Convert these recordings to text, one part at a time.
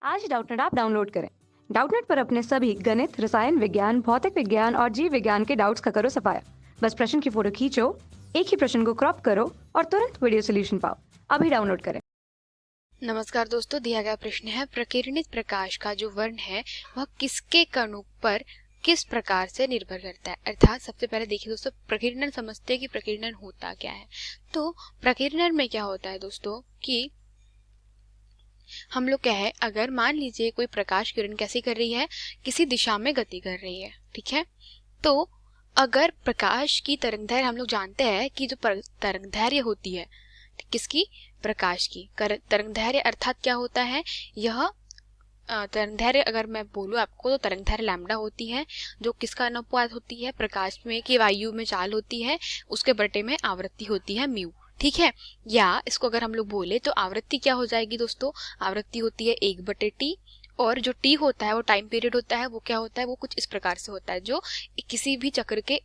आज Doubtnut app download करें। Doubtnut पर अपने सभी गणित, रसायन विज्ञान, भौतिक विज्ञान और जीव विज्ञान के डाउट्स का करो सफाया। बस प्रश्न की फोटो खींचो, एक ही प्रश्न को क्रॉप करो और तुरंत वीडियो सोल्यूशन पाओ। अभी डाउनलोड करें। नमस्कार दोस्तों, दिया गया प्रश्न है प्रकीर्णित प्रकाश का जो वर्ण है वह किसके कणों पर किस प्रकार से निर्भर करता है। अर्थात सबसे पहले देखिए दोस्तों, प्रकीर्णन समझते हैं कि प्रकीर्णन होता क्या है। तो प्रकीर्णन में क्या होता है दोस्तों कि हम लोग क्या है, अगर मान लीजिए कोई प्रकाश किरण कैसी कर रही है, किसी दिशा में गति कर रही है, ठीक है। तो अगर प्रकाश की तरंगदैर्घ्य हम लोग जानते हैं कि जो तरंगदैर्घ्य होती है किसकी, प्रकाश की तरंगदैर्घ्य अर्थात क्या होता है, यह तरंगदैर्घ्य अगर मैं बोलूँ आपको तो तरंगदैर्घ्य लैम्डा होती है, जो किसका अनुपात होती है, प्रकाश में की वायु में चाल होती है, उसके बटे में आवृत्ति होती है म्यू, ठीक है। या इसको अगर हम लोग बोले तो आवृत्ति क्या हो जाएगी दोस्तों, आवृत्ति होती है 1/t, और जो t होता है वो टाइम पीरियड होता है, वो क्या होता है, वो कुछ इस प्रकार से होता है, जो किसी भी चक्र के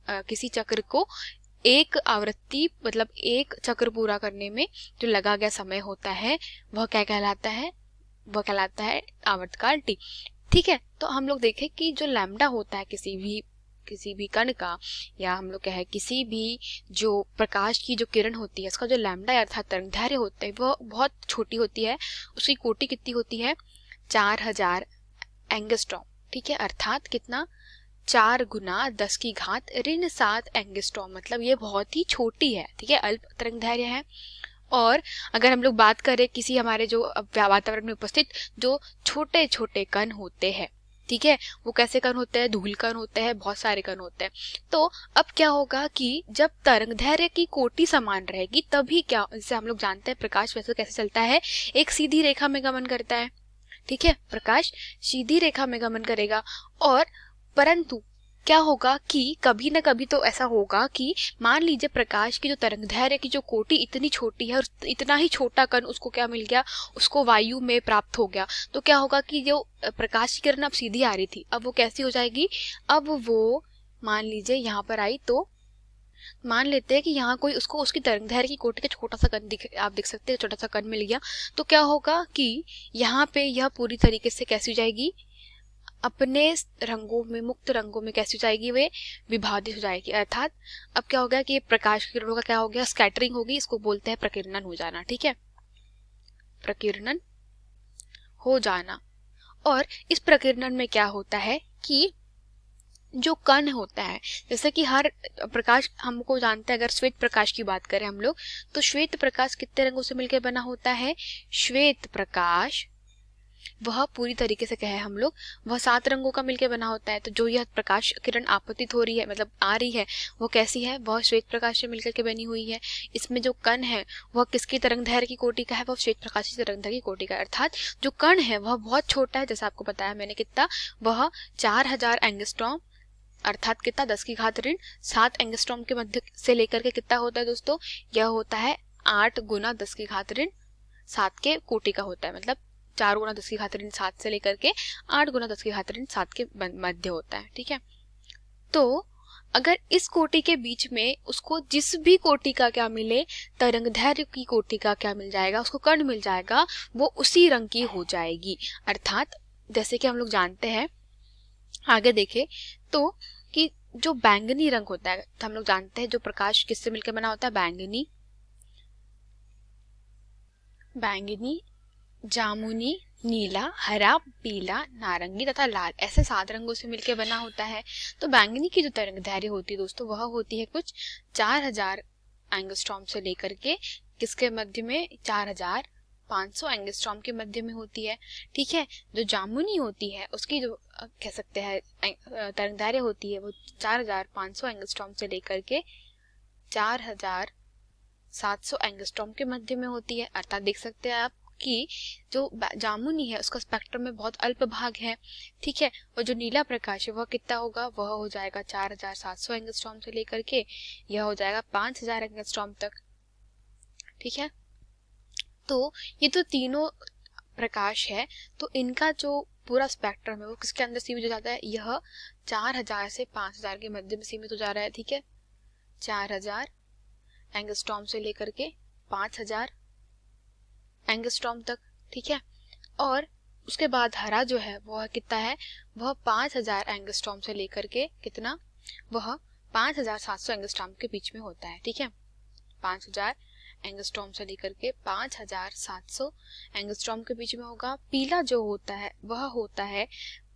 किसी चक्र को एक आवृत्ति मतलब एक चक्र पूरा करने में जो लगा गया समय होता है वह क्या कहलाता है, वह कहलाता है आवर्तकाल टी, ठीक है। तो हम लोग देखें कि जो लैम्डा होता है किसी भी कण का, या हम लोग कहें किसी भी जो प्रकाश की जो किरण होती है इसका जो लैम्डा अर्थात तरंगदैर्घ्य होता है वह बहुत छोटी होती है। उसकी कोटि कितनी होती है, 4000 एंगस्ट्रॉम, ठीक है। अर्थात कितना, 4 गुना 10 की घात ऋण 7 एंगस्ट्रॉम, मतलब ये बहुत ही छोटी है, ठीक है, अल्प तरंगदैर्घ्य है। और अगर हम लोग बात करें किसी हमारे जो वातावरण में उपस्थित जो छोटे छोटे कण होते हैं, ठीक है, वो कैसे कण होते हैं, धूल कण होते हैं, बहुत सारे कण होते हैं। तो अब क्या होगा कि जब तरंगदैर्घ्य की कोटि समान रहेगी तभी क्या, जैसे हम लोग जानते हैं प्रकाश वैसे कैसे चलता है, एक सीधी रेखा में गमन करता है, ठीक है, प्रकाश सीधी रेखा में गमन करेगा। और परंतु क्या होगा कि कभी ना कभी तो ऐसा होगा कि मान लीजिए प्रकाश की जो तरंगदैर्घ्य की जो कोटि इतनी छोटी है और इतना ही छोटा कण उसको क्या मिल गया, उसको वायु में प्राप्त हो गया, तो क्या होगा कि जो प्रकाश की किरण अब सीधी आ रही थी अब वो कैसी हो जाएगी, अब वो मान लीजिए यहाँ पर आई, तो मान लेते हैं कि यहाँ कोई उसको उसकी तरंगदैर्घ्य की कोटि का छोटा सा कण आप देख सकते हैं, छोटा सा कण मिल गया, तो क्या होगा कि यहाँ पे यह पूरी तरीके से कैसी हो जाएगी, अपने रंगों में, मुक्त रंगों में कैसी हो जाएगी, वे विभाजित हो जाएगी। अर्थात अब क्या हो गया कि प्रकाश की किरणों का क्या हो गया, स्कैटरिंग होगी, इसको बोलते हैं प्रकीर्णन हो जाना, ठीक है, प्रकीर्णन हो जाना। और इस प्रकीर्णन में क्या होता है कि जो कण होता है, जैसे कि हर प्रकाश हमको जानते हैं, अगर श्वेत प्रकाश की बात करें हम लोग, तो श्वेत प्रकाश कितने रंगों से मिलकर बना होता है, श्वेत प्रकाश वह पूरी तरीके से कहे हम लोग, वह 7 रंगों का मिलकर बना होता है। तो जो यह प्रकाश किरण आपतित हो रही है, मतलब आ रही है, वो कैसी है, वह श्वेत प्रकाश से मिलकर के बनी हुई है। इसमें जो कण है वह किसकी तरंगदैर्घ्य की कोटि का है, वह श्वेत प्रकाश की तरंगदैर्घ्य की कोटि का है। अर्थात जो कण है वह बहुत छोटा है, जैसा आपको बताया मैंने कितना, वह 4000 एंगस्ट्रॉम, अर्थात कितना, 10 की घात ऋण 7 एंगस्ट्रॉम के मध्य से लेकर के कितना होता है दोस्तों, यह होता है 8 गुना 10 की घात ऋण 7 के कोटि का होता है, मतलब 4 गुना 10 की घात ऋण 7 से लेकर के 8 गुना 10 की घात ऋण 7 के मध्य होता है, ठीक है। तो अगर इस कोटि के बीच में उसको जिस भी कोटि का क्या मिले, तरंगदैर्घ्य की कोटि का क्या मिल जाएगा, उसको कण मिल जाएगा, वो उसी रंग की हो जाएगी। अर्थात जैसे कि हम लोग जानते हैं, आगे देखें तो, कि जो बैंगनी रंग होता है, तो हम लोग जानते हैं जो प्रकाश किससे मिलकर बना होता है, बैंगनी, बैंगनी, जामुनी, नीला, हरा, पीला, नारंगी तथा लाल, ऐसे 7 रंगों से मिलकर बना होता है। तो बैंगनी की जो तरंगदैर्घ्य होती है दोस्तों वह होती है कुछ 4000 एंगस्ट्रॉम से लेकर के किसके मध्य में, 4500 एंगस्ट्रॉम के मध्य में होती है, ठीक है। जो जामुनी होती है उसकी जो कह सकते हैं तरंगदैर्घ्य होती है वो 4500 एंगस्ट्रॉम से लेकर के 4700 एंगस्ट्रॉम के मध्य में होती है। अर्थात देख सकते हैं आप कि जो जामुनी है उसका स्पेक्ट्रम में बहुत अल्प भाग है, ठीक है। और जो नीला प्रकाश है वह कितना होगा, वह हो जाएगा 4700 एंगस्ट्रॉम से लेकर के यह हो जाएगा 5000 एंगस्ट्रॉम तक, ठीक है। तो ये तो तीनों प्रकाश है, तो इनका जो पूरा स्पेक्ट्रम है वो किसके अंदर सीमित हो जाता है, यह 4000 से 5000 के मध्य में सीमित हो जा रहा है, ठीक है। 4000 एंगस्ट्रॉम से लेकर के 5000 एंगस्ट्रॉम तक, ठीक है। और उसके बाद हरा जो है वह कितना है, वह 5000 एंगस्ट्रॉम से लेकर के कितना, वह 5700 एंगस्ट्रॉम के बीच में होता है। ठीक है, 5000 एंगस्ट्रॉम से लेकर के 5700 एंगस्ट्रॉम के बीच में होगा। पीला जो होता है वह होता है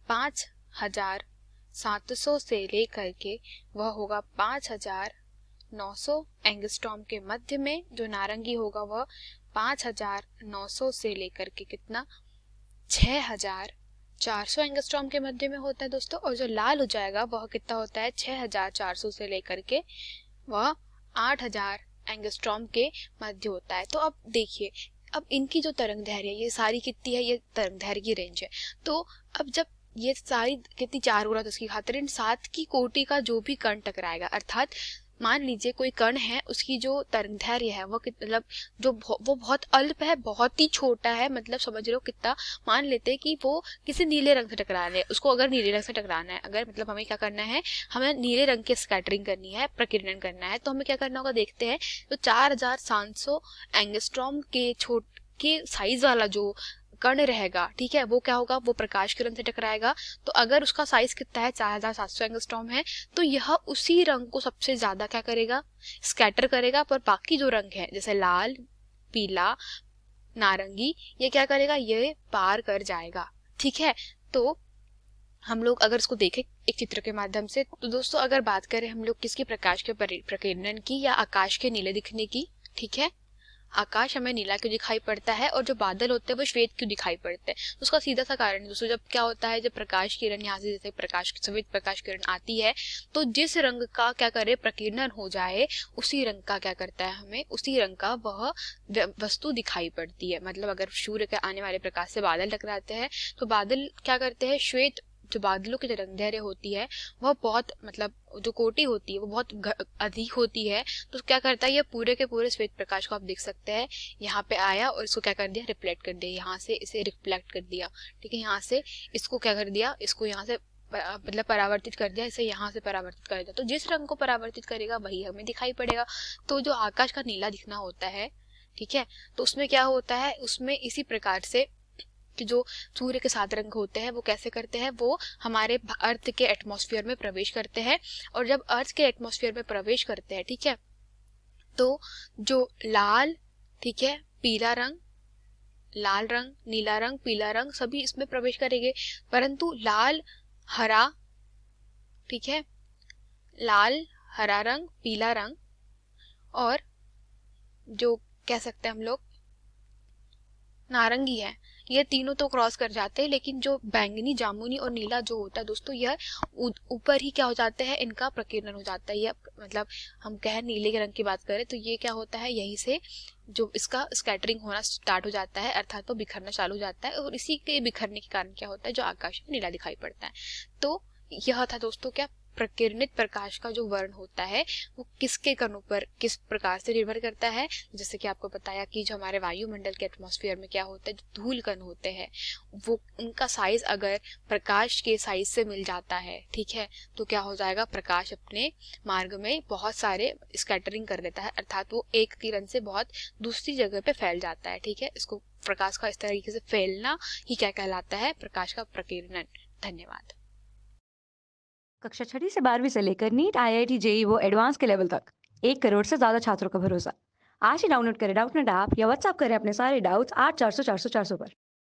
5700 से लेकर के वह होगा 5900 एंगस्ट्रॉम के मध्य में। जो नारंगी होगा वह 5900 से लेकर के कितना, 6400 एंगस्ट्रॉम के मध्य में होता है दोस्तों। और जो लाल हो जाएगा वह कितना होता है, 6400 से लेकर के वह 8000 एंगस्ट्रॉम के मध्य होता है। तो अब देखिए, अब इनकी जो तरंग दैर्घ्य है ये सारी कितनी है, ये तरंग दैर्घ्य की रेंज है। तो अब जब ये सारी कितनी 4 गुना 10 की खातिर इन 7 की कोटि का जो भी कण टकराएगा, अर्थात मान लीजिए कोई कण है, उसकी जो तरंगदैर्घ्य है वो मतलब वो बहुत अल्प है, बहुत ही छोटा है, मतलब समझ रहे हो कितना। मान लेते हैं कि वो किसी नीले रंग से टकरा रहे हैं, उसको अगर नीले रंग से टकराना है, अगर मतलब हमें क्या करना है, हमें नीले रंग की स्कैटरिंग करनी है, प्रकीर्णन करना है, तो हमें क्या करना होगा देखते हैं। तो 4700 एंगस्ट्रॉम के के साइज वाला जो कण रहेगा, ठीक है, वो क्या होगा, वो प्रकाश किरण से टकराएगा। तो अगर उसका साइज कितना है, 4700 एंगस्ट्रॉम है, तो यह उसी रंग को सबसे ज्यादा क्या करेगा, स्कैटर करेगा। पर बाकी जो रंग है जैसे लाल, पीला, नारंगी, ये क्या करेगा, ये पार कर जाएगा। ठीक है, तो हम लोग अगर इसको देखें एक चित्र के माध्यम से, तो दोस्तों अगर बात करें हम लोग किसकी, प्रकाश के प्रकीर्णन की या आकाश के नीले दिखने की। ठीक है, आकाश हमें नीला क्यों दिखाई पड़ता है और जो बादल होते हैं वो श्वेत क्यों दिखाई पड़ते हैं, तो उसका सीधा सा कारण है दोस्तों, जब क्या होता है, जब प्रकाश किरण यहाँ से जैसे सफेद प्रकाश किरण आती है, तो जिस रंग का क्या करे, प्रकीर्णन हो जाए, उसी रंग का क्या करता है, हमें उसी रंग का वह वस्तु दिखाई पड़ती है। मतलब अगर सूर्य के आने वाले प्रकाश से बादल टकराते हैं, तो बादल क्या करते हैं, श्वेत जो बादलों की तरंगदैर्घ्य होती है वह बहुत, मतलब जो कोटि होती है वो बहुत अधिक होती है। तो क्या करता है, ये पूरे के पूरे श्वेत प्रकाश को आप देख सकते हैं, यहाँ पे आया और इसको क्या कर दिया, रिफ्लेक्ट कर दिया, यहाँ से इसे रिफ्लेक्ट कर दिया। ठीक है, यहाँ से इसको क्या कर दिया, इसको यहाँ से मतलब परावर्तित कर दिया, इसे यहाँ से परावर्तित कर दिया। तो जिस रंग को परावर्तित करेगा वही हमें दिखाई पड़ेगा। तो जो आकाश का नीला दिखना होता है, ठीक है, तो उसमें क्या होता है, उसमें इसी प्रकार से कि जो सूर्य के 7 रंग होते हैं वो कैसे करते हैं, वो हमारे अर्थ के एटमॉस्फेयर में प्रवेश करते हैं। और जब अर्थ के एटमॉस्फेयर में प्रवेश करते हैं, ठीक है, तो जो लाल, ठीक है, पीला रंग, लाल रंग, नीला रंग, पीला रंग सभी इसमें प्रवेश करेंगे, परंतु लाल, हरा, ठीक है, लाल, हरा रंग, पीला रंग और जो कह सकते हैं हम लोग नारंगी है, ये तीनों तो क्रॉस कर जाते हैं, लेकिन जो बैंगनी, जामुनी और नीला जो होता है दोस्तों, यह ऊपर ही क्या हो जाते हैं, इनका प्रकीर्णन हो जाता है। यह मतलब हम कहें नीले के रंग की बात करें तो ये क्या होता है, यहीं से जो इसका स्कैटरिंग होना स्टार्ट हो जाता है, अर्थात वो बिखरना चालू हो जाता है, और इसी के बिखरने के कारण क्या होता है, जो आकाश में नीला दिखाई पड़ता है। तो यह था दोस्तों क्या, प्रकीर्णित प्रकाश का जो वर्ण होता है वो किसके कणों पर किस प्रकार से निर्भर करता है। जैसे कि आपको बताया कि जो हमारे वायुमंडल के एटमॉस्फेयर में क्या होता है, जो धूल कण होते हैं, वो उनका साइज अगर प्रकाश के साइज से मिल जाता है, ठीक है, तो क्या हो जाएगा, प्रकाश अपने मार्ग में बहुत सारे स्कैटरिंग कर देता है, अर्थात वो एक किरण से बहुत दूसरी जगह पे फैल जाता है। ठीक है, इसको प्रकाश का इस तरीके से फैलना ही क्या कहलाता है, प्रकाश का प्रकीर्णन। धन्यवाद। कक्षा 6वीं से 12वीं से लेकर नीट, आईआईटी, जेई वो एडवांस के लेवल तक 1 करोड़ से ज्यादा छात्रों का भरोसा। आज ही डाउनलोड करें डाउटनेट ऐप या व्हाट्सएप करें अपने सारे डाउट्स 8400 400 400 पर।